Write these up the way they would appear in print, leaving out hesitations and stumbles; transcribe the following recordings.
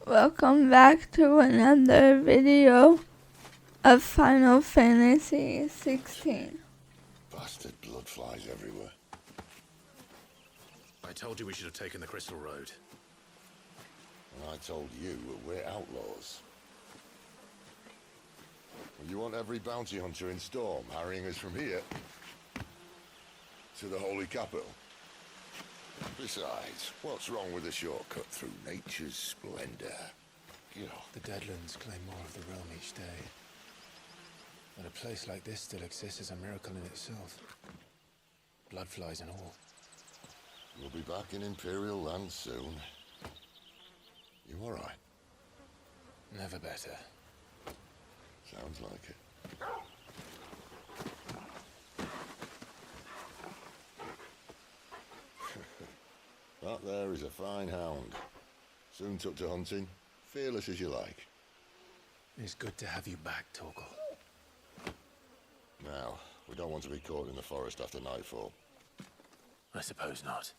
Welcome back to another video of Final Fantasy XVI. Bastard blood flies everywhere. I told you we should have taken the Crystal Road. And I told you we're outlaws. Well, you want every bounty hunter in Storm harrying us from here to the Holy Capital? Besides, what's wrong with a shortcut through nature's splendor? The Deadlands claim more of the realm each day. But a place like this still exists is a miracle in itself. Bloodflies and all. We'll be back in Imperial land soon. You all right? Never better. Sounds like it. That there is a fine hound. Soon took to hunting. Fearless as you like. It's good to have you back, Torgal. Now, we don't want to be caught in the forest after nightfall. I suppose not.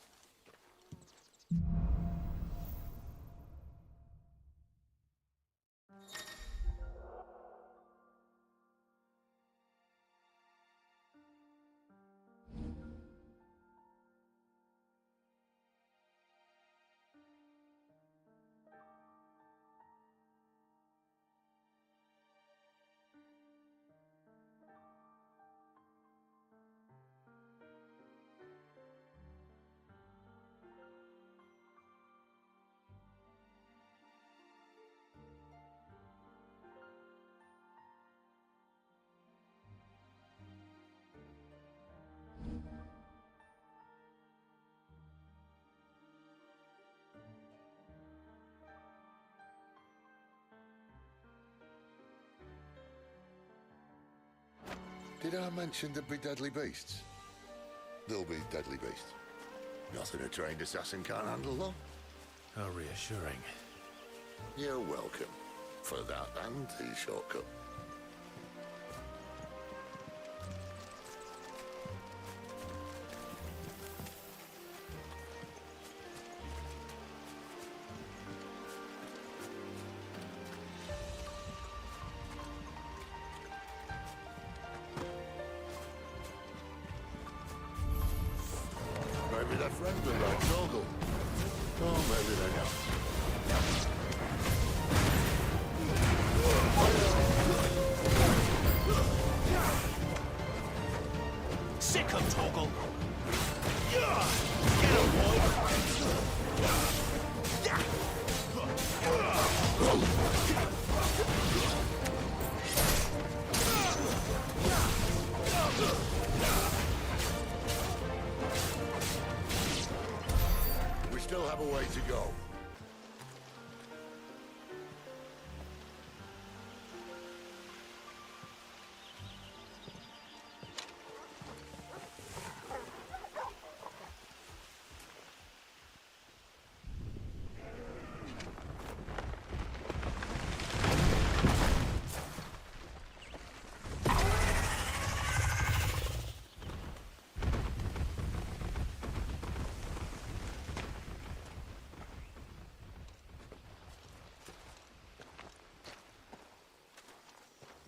Did I mention there'd be deadly beasts? There'll be deadly beasts. Nothing a trained assassin can't handle, though. How reassuring. You're welcome. For that and the shortcut. Maybe they're friendly like Torgal. Oh, maybe they're not. Sick of Torgal! Get him, We still have a way to go.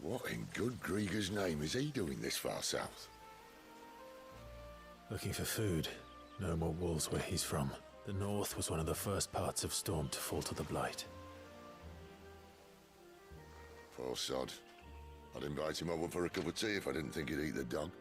What in good Grieger's name is he doing this far south? Looking for food. No more wolves where he's from. The north was one of the first parts of Storm to fall to the Blight. Poor sod. I'd invite him over for a cup of tea if I didn't think he'd eat the dog.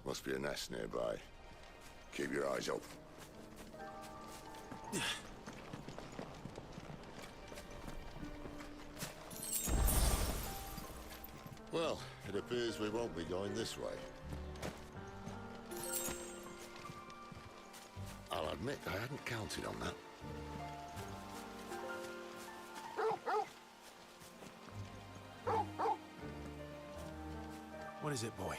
Must be a nest nearby. Keep your eyes open. Well, it appears we won't be going this way. I'll admit I hadn't counted on that. What is it, boy?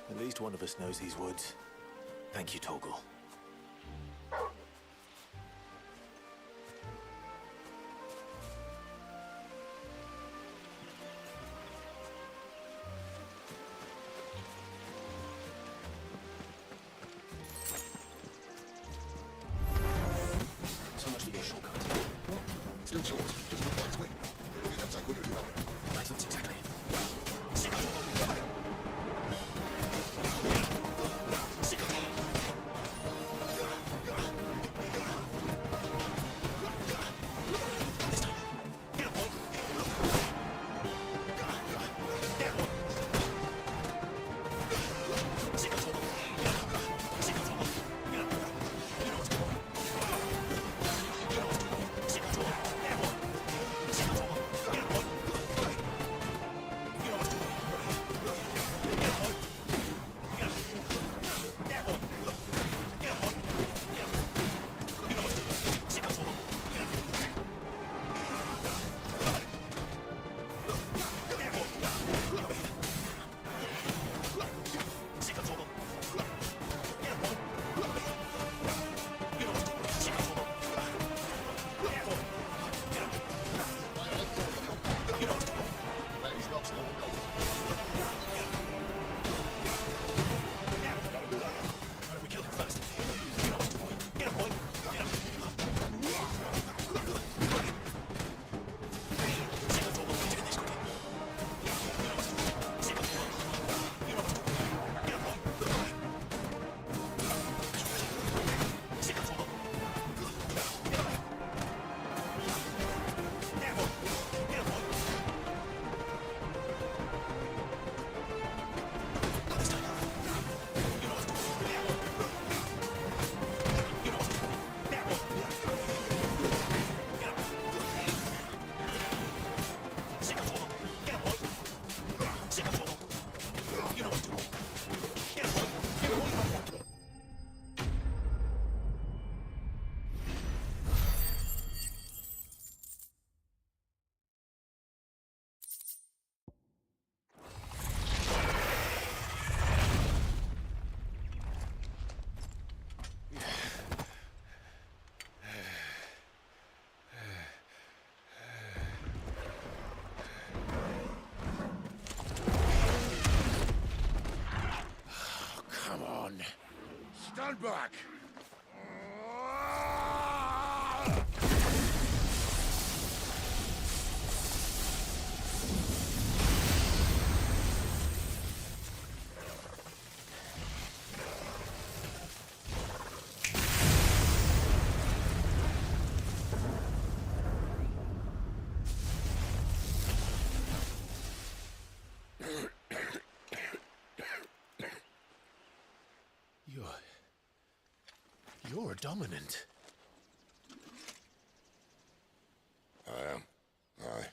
At least one of us knows these woods. Thank you, Torgal. So much for your shortcut. Still short, just not quite quick. That's how good you are. That's exactly. Stand back! You're a dominant. I am. Aye.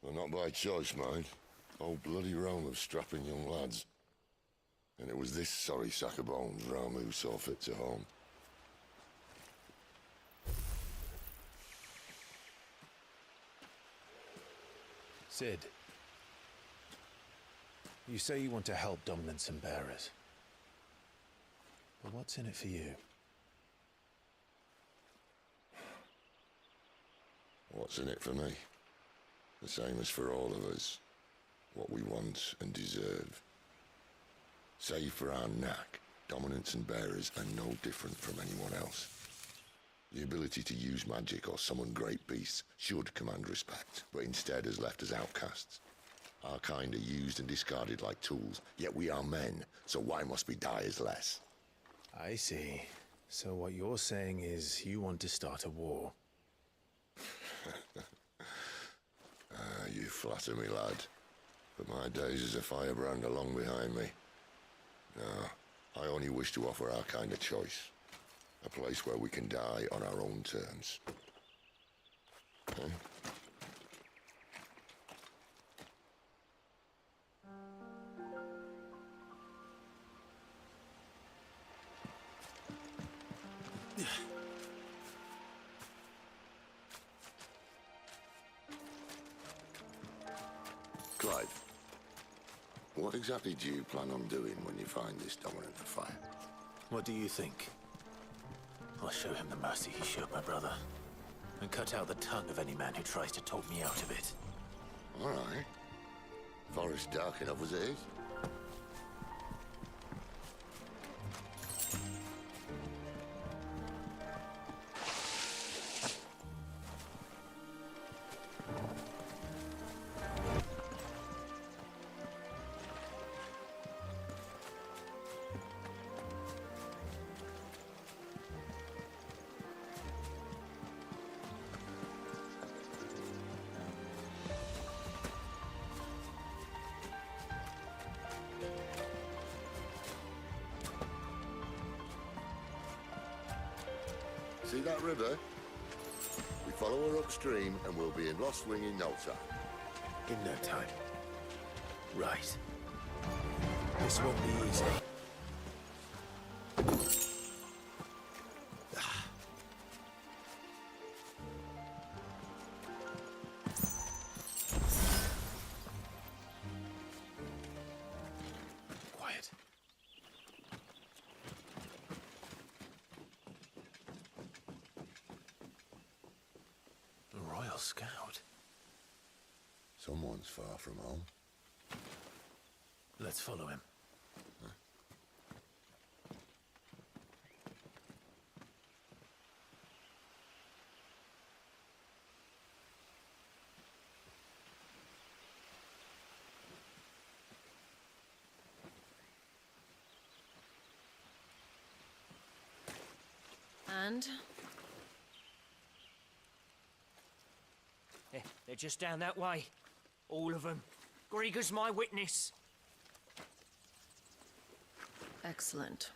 Well, not by choice, mind. Whole bloody realm of strapping young lads. And it was this sorry sack of bones round me who saw fit to home. Sid, you say you want to help dominants and bearers. But what's in it for you? What's in it for me? The same as for all of us. What we want and deserve. Save for our knack, dominants and bearers are no different from anyone else. The ability to use magic or summon great beasts should command respect, but instead has left us outcasts. Our kind are used and discarded like tools, yet we are men, so why must we die as less? I see. So what you're saying is you want to start a war. You flatter me, lad. But my days as a firebrand are long behind me. No, I only wish to offer our kind a choice. A place where we can die on our own terms. Huh? Clive, what exactly do you plan on doing when you find this dominant of fire? What do you think? I'll show him the mercy he showed my brother. And cut out the tongue of any man who tries to talk me out of it. All right. Forest dark enough as it is. See that river? We follow her upstream and we'll be in Lostwing in no time. In no time. Right. This won't be easy. Quiet. A Royal Scout. Someone's far from home. Let's follow him. And? They're just down that way. All of them. Grieger's my witness. Excellent.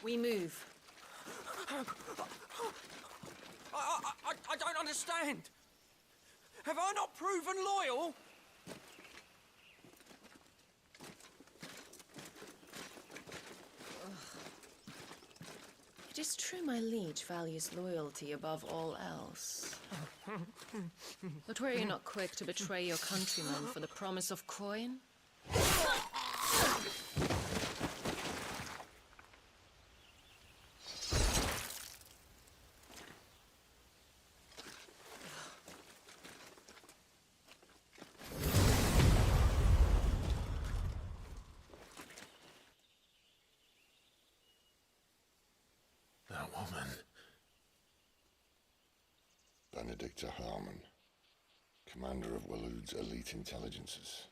We move. I don't understand. Have I not proven loyal? It is true my liege values loyalty above all else. But were you not quick to betray your countrymen for the promise of coin? That woman. Benedicta Harmon, commander of Waloed's elite intelligences.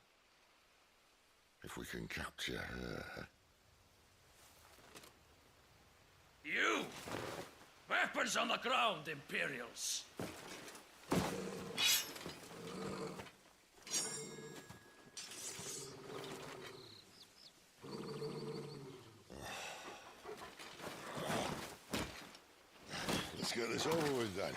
If we can capture her... You! Weapons on the ground, Imperials! Let's get this over with then.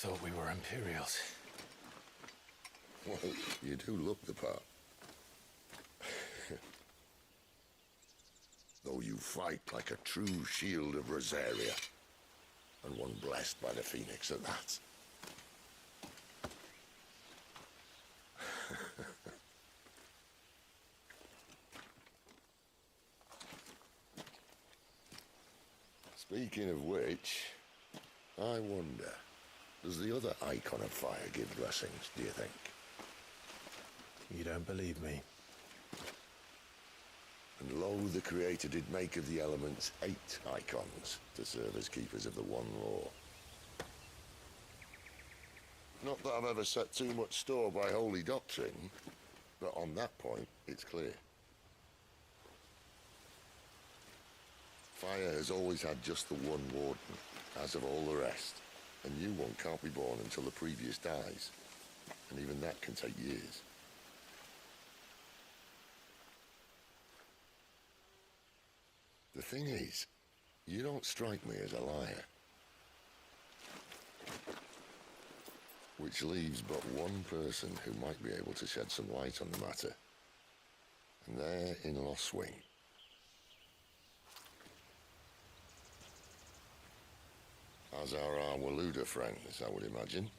thought we were Imperials. Well, you do look the part. Though you fight like a true shield of Rosaria, and one blessed by the Phoenix at that. Speaking of which, I wonder, does the other icon of fire give blessings, do you think? You don't believe me? And lo, the Creator did make of the elements 8 icons to serve as keepers of the one law. Not that I've ever set too much store by holy doctrine, but on that point, it's clear. Fire has always had just the one warden, as of all the rest. A new one can't be born until the previous dies, and even that can take years. The thing is, you don't strike me as a liar. Which leaves but one person who might be able to shed some light on the matter. And they're in Lostwing. As are our Waluda friends, I would imagine.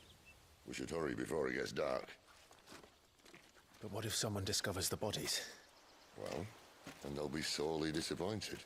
We should hurry before it gets dark. But what if someone discovers the bodies? Well, then they'll be sorely disappointed.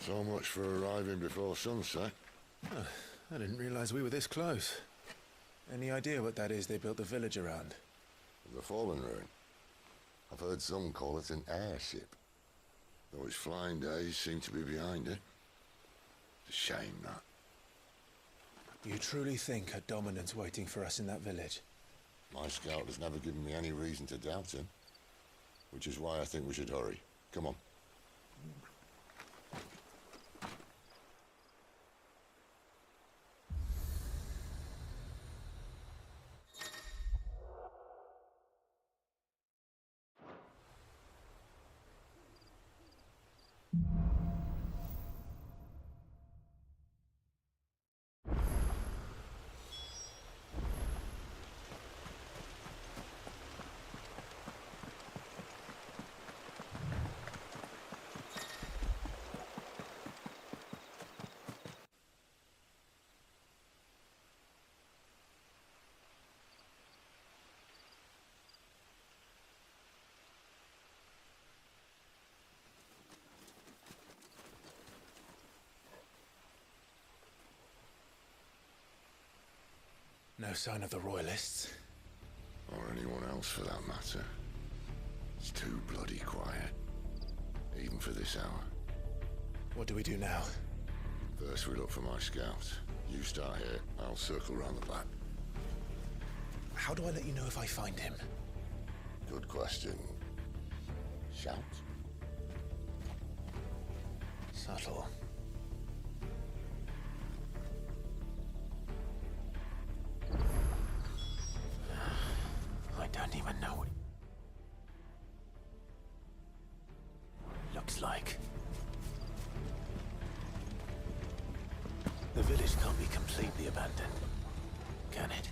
So much for arriving before sunset. I didn't realize we were this close. Any idea what that is they built the village around? The Fallen Ruin. I've heard some call it an airship. Though its flying days seem to be behind it. It's a shame, that. You truly think a dominant's waiting for us in that village? My scout has never given me any reason to doubt him. Which is why I think we should hurry. Come on. No sign of the Royalists. Or anyone else for that matter. It's too bloody quiet. Even for this hour. What do we do now? First we look for my scout. You start here, I'll circle round the back. How do I let you know if I find him? Good question. Shout? Subtle. I don't even know what it looks like. The village can't be completely abandoned, can it?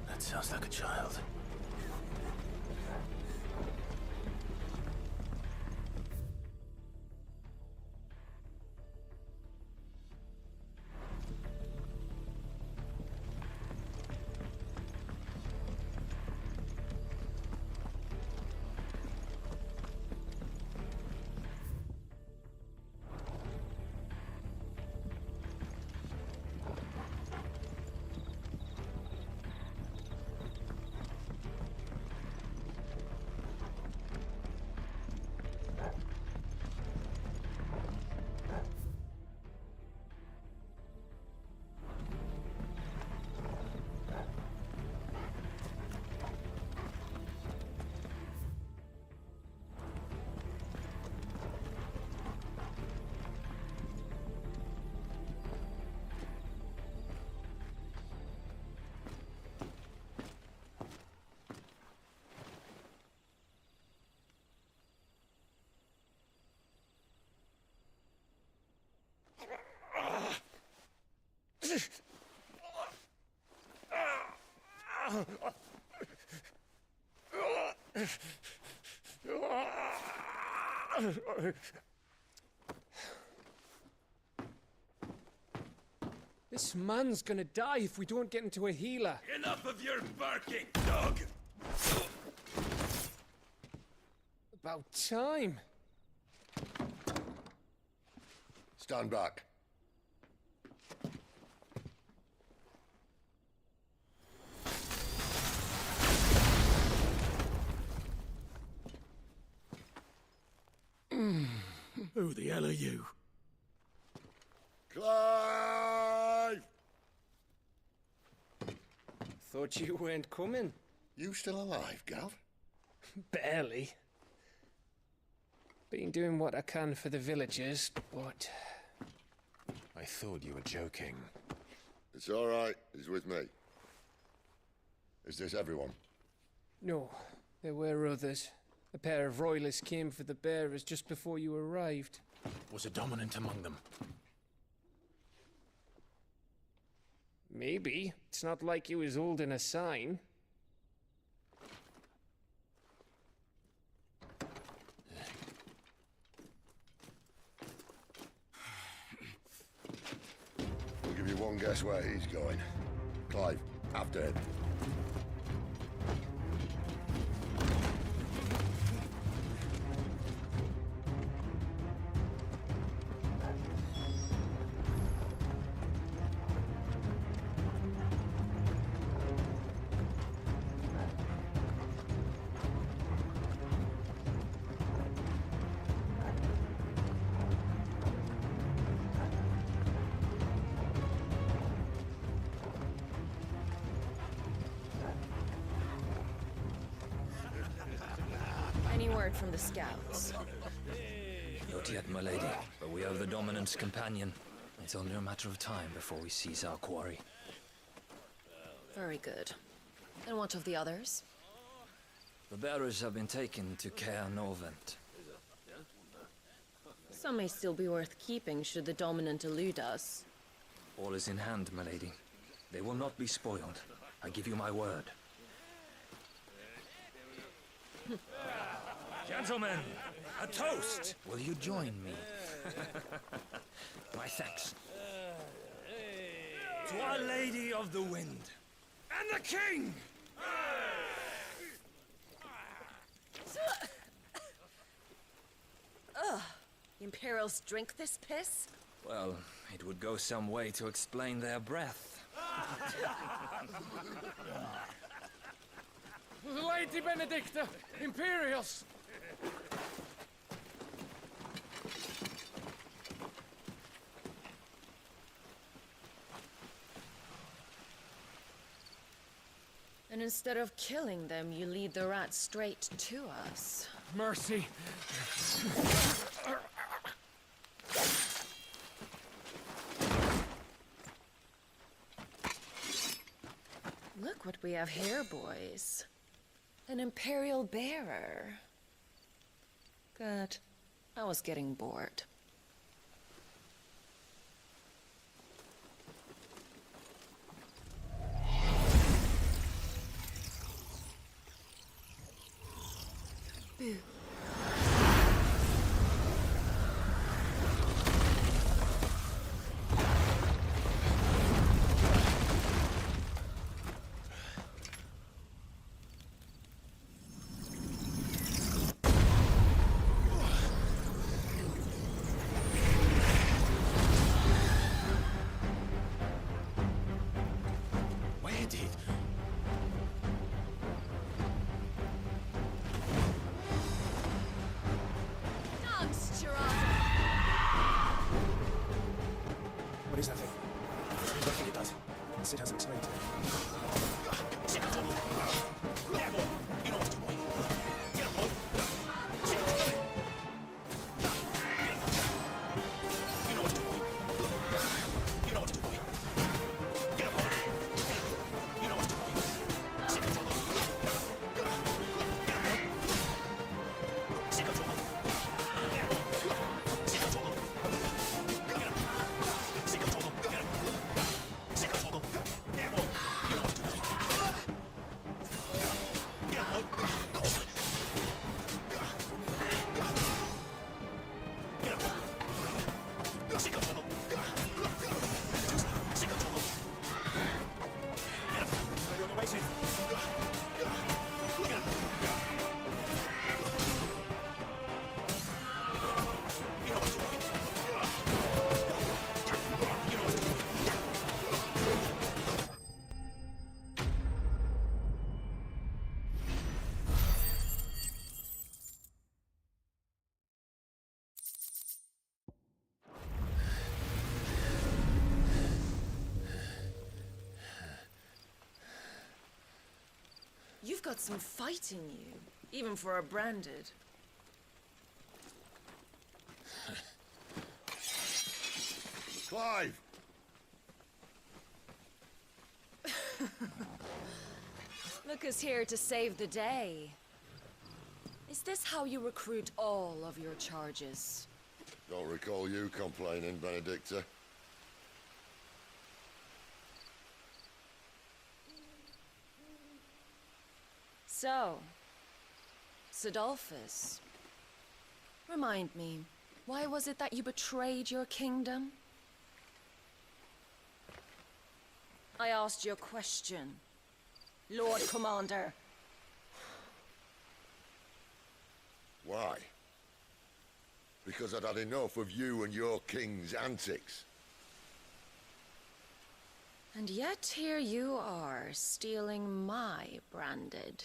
That sounds like a child. This man's gonna die if we don't get into a healer. Enough of your barking, dog! About time. Stand back. Who the hell are you? Clive! Thought you weren't coming. You still alive, Gav? Barely. Been doing what I can for the villagers, but... I thought you were joking. It's all right. He's with me. Is this everyone? No, there were others. A pair of royalists came for the bearers just before you arrived. Was a dominant among them? Maybe. It's not like he was holding a sign. I'll give you one guess where he's going. Clive, after him. Any word from the scouts? Not yet, my lady, but we have the Dominant's companion. It's only a matter of time before we seize our quarry. Very good. And what of the others? The bearers have been taken to Caer Novent. Some may still be worth keeping should the dominant elude us. All is in hand, my lady. They will not be spoiled. I give you my word. Gentlemen, a toast! Will you join me? My thanks. To Our Lady of the Wind. And the King! Ugh. Imperials drink this piss? Well, it would go some way to explain their breath. Lady Benedicta! Imperials! And instead of killing them, you lead the rats straight to us. Mercy! Look what we have here, boys. An Imperial bearer. Good. I was getting bored. Boo. Where did... places. You've got some fight in you, even for a branded. Clive! Look who's here to save the day. Is this how you recruit all of your charges? Don't recall you complaining, Benedicta. So, Sidolphus, remind me, why was it that you betrayed your kingdom? I asked you a question, Lord Commander. Why? Because I'd had enough of you and your king's antics. And yet here you are, stealing my branded.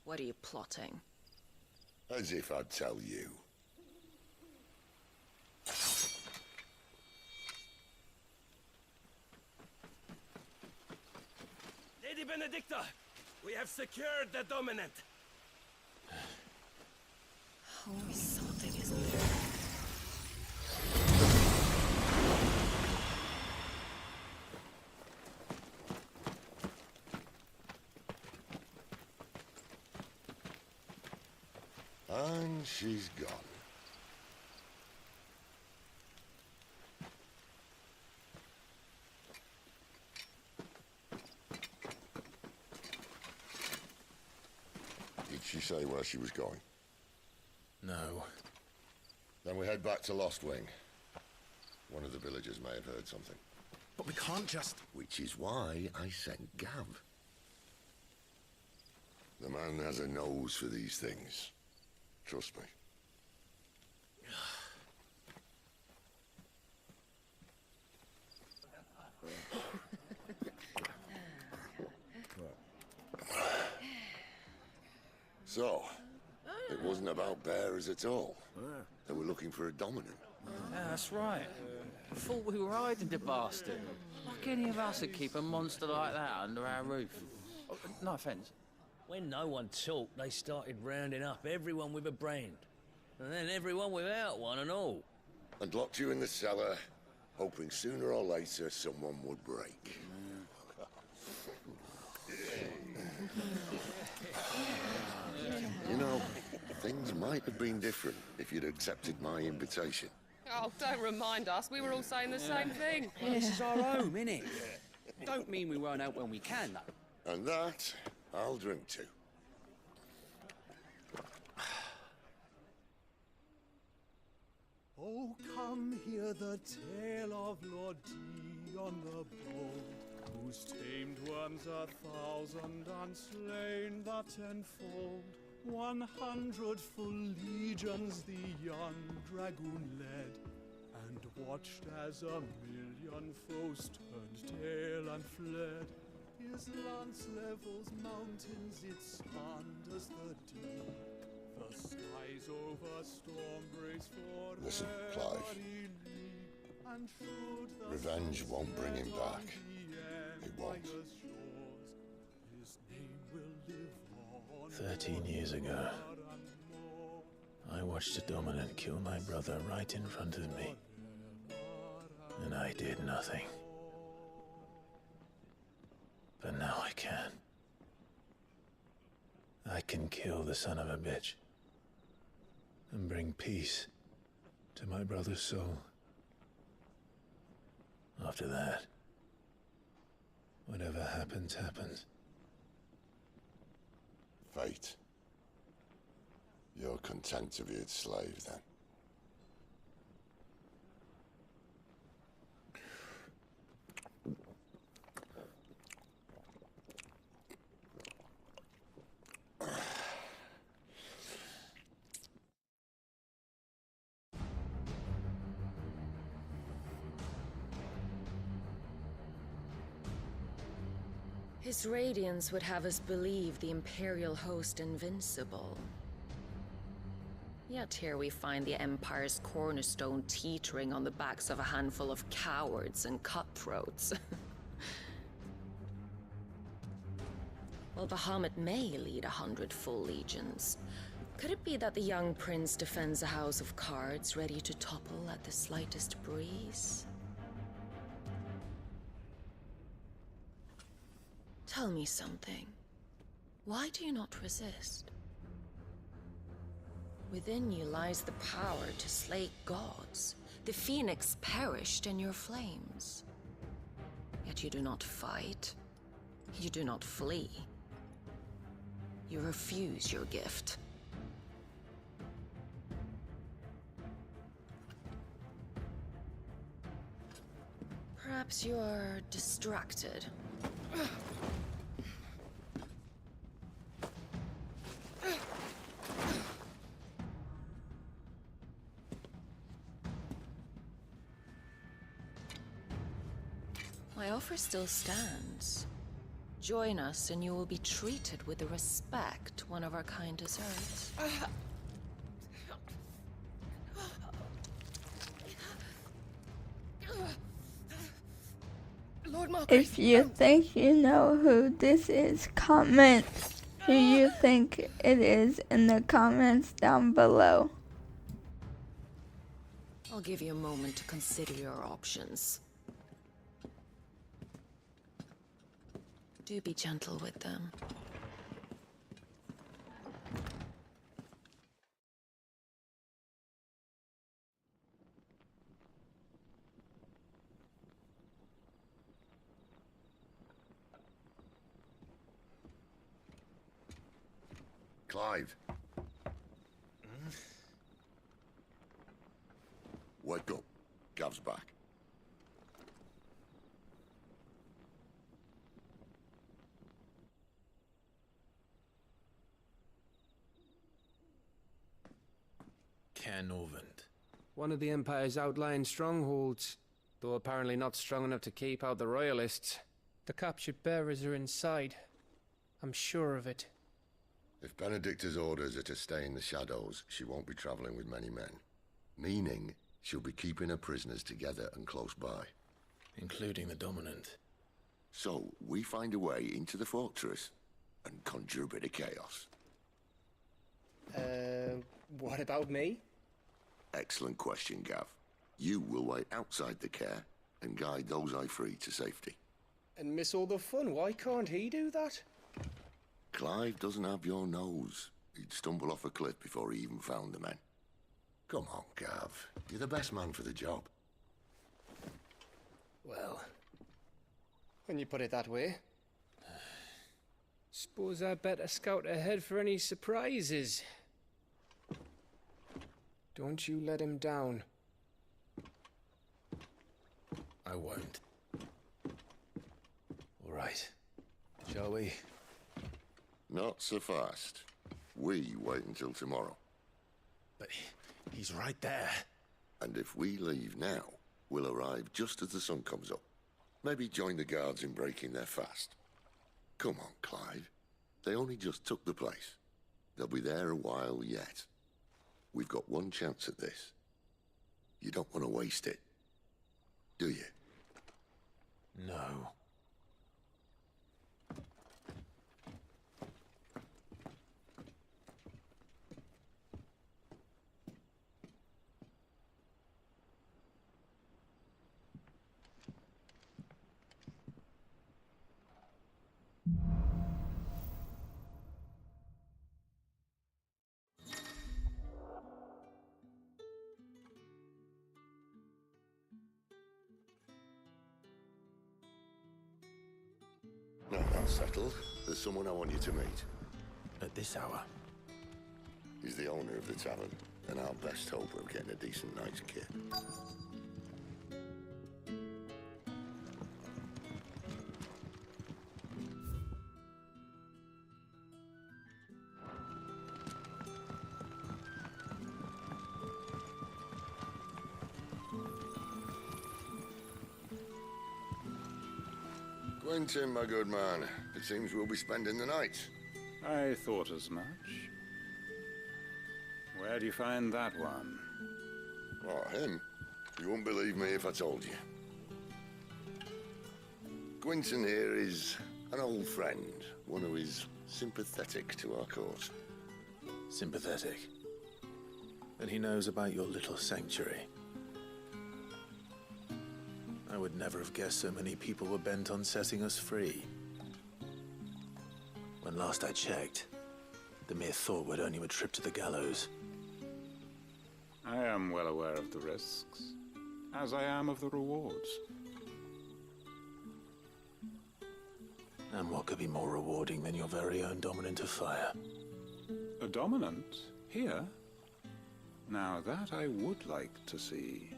What are you plotting? As if I'd tell you. Lady Benedicta, we have secured the dominant. Always something, isn't there? And she's gone. Did she say where she was going? No. Then we head back to Lostwing. One of the villagers may have heard something. But we can't just... Which is why I sent Gav. The man has a nose for these things. Trust me. So, it wasn't about bearers at all. They were looking for a dominant. Yeah, that's right. Thought we were hiding the bastard. Like any of us would keep a monster like that under our roof. Oh, no offence. When no one talked, they started rounding up everyone with a brand. And then everyone without one and all. And locked you in the cellar, hoping sooner or later someone would break. You know, things might have been different if you'd accepted my invitation. Oh, don't remind us. We were all saying the same thing. Well, this is our home, innit? Don't mean we won't out when we can, though. And that, I'll drink to. Oh, come hear the tale of Lord Dion the Bold, whose tamed worms 1,000 and slain the tenfold. 100 full legions the young dragoon led, and watched as 1,000,000 foes turned tail and fled. His lance levels mountains, it sanders the deep. The skies over storm breaks for Listen, Clive. Revenge won't bring him back. It won't. 13 years ago, I watched a dominant kill my brother right in front of me. And I did nothing. But now I can. I can kill the son of a bitch. And bring peace to my brother's soul. After that, whatever happens, happens. Fate. You're content to be its slave, then? His radiance would have us believe the Imperial host invincible. Yet here we find the Empire's cornerstone teetering on the backs of a handful of cowards and cutthroats. While Bahamut may lead 100 full legions, could it be that the young prince defends a house of cards ready to topple at the slightest breeze? Tell me something. Why do you not resist? Within you lies the power to slay gods. The phoenix perished in your flames. Yet you do not fight. You do not flee. You refuse your gift. Perhaps you are distracted. My offer still stands. Join us and you will be treated with the respect one of our kind deserves. Lord Margaret, If you think you know who this is, comment who you think it is in the comments down below. I'll give you a moment to consider your options. Do be gentle with them. Clive. Wake up. Gav's back. Cairnovent. One of the Empire's outlying strongholds, though apparently not strong enough to keep out the Royalists. The captured bearers are inside. I'm sure of it. If Benedicta's orders are to stay in the shadows, she won't be traveling with many men. Meaning, she'll be keeping her prisoners together and close by. Including the Dominant. So, we find a way into the fortress and conjure a bit of chaos. What about me? Excellent question, Gav. You will wait outside the care and guide those I free to safety. And miss all the fun. Why can't he do that? Clive doesn't have your nose. He'd stumble off a cliff before he even found the men. Come on, Gav. You're the best man for the job. Well, when you put it that way. Suppose I better scout ahead for any surprises. Don't you let him down. I won't. All right. Shall we? Not so fast. We wait until tomorrow. But he's right there. And if we leave now, we'll arrive just as the sun comes up. Maybe join the guards in breaking their fast. Come on, Clive. They only just took the place. They'll be there a while yet. We've got one chance at this. You don't want to waste it, do you? No. Now that's settled. There's someone I want you to meet. At this hour? He's the owner of the tavern, and our best hope of getting a decent night's kit. Quentin, my good man. It seems we'll be spending the night. I thought as much. Where do you find that one? What, him? You wouldn't believe me if I told you. Quentin here is an old friend, one who is sympathetic to our cause. Sympathetic? And he knows about your little sanctuary. I would never have guessed so many people were bent on setting us free. When last I checked, the mere thought would earn you a trip to the gallows. I am well aware of the risks, as I am of the rewards. And what could be more rewarding than your very own dominant of fire? A dominant? Here? Now that I would like to see.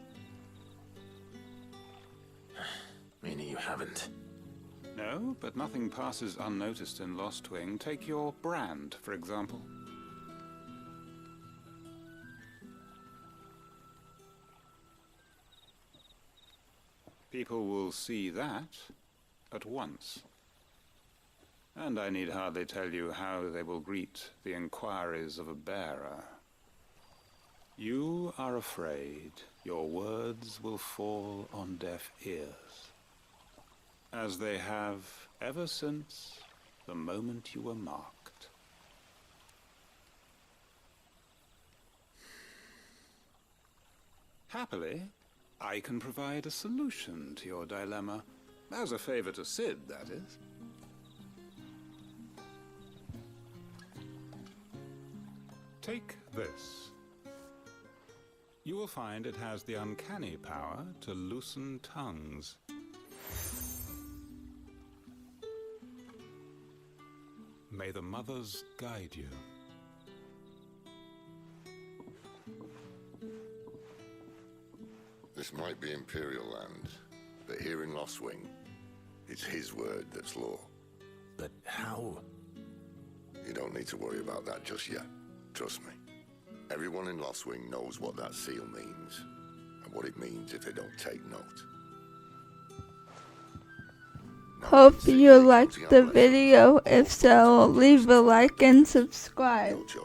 Meaning you haven't? No, but nothing passes unnoticed in Lostwing. Take your brand, for example. People will see that at once. And I need hardly tell you how they will greet the inquiries of a bearer. You are afraid your words will fall on deaf ears, as they have ever since the moment you were marked. Happily, I can provide a solution to your dilemma, as a favor to Sid, that is. Take this. You will find it has the uncanny power to loosen tongues. May the mothers guide you. This might be Imperial land, but here in Lostwing, it's his word that's law. But how? You don't need to worry about that just yet. Trust me. Everyone in Lostwing knows what that seal means, and what it means if they don't take note. Now, Hope you liked the video. If so, leave a like and subscribe. your choice.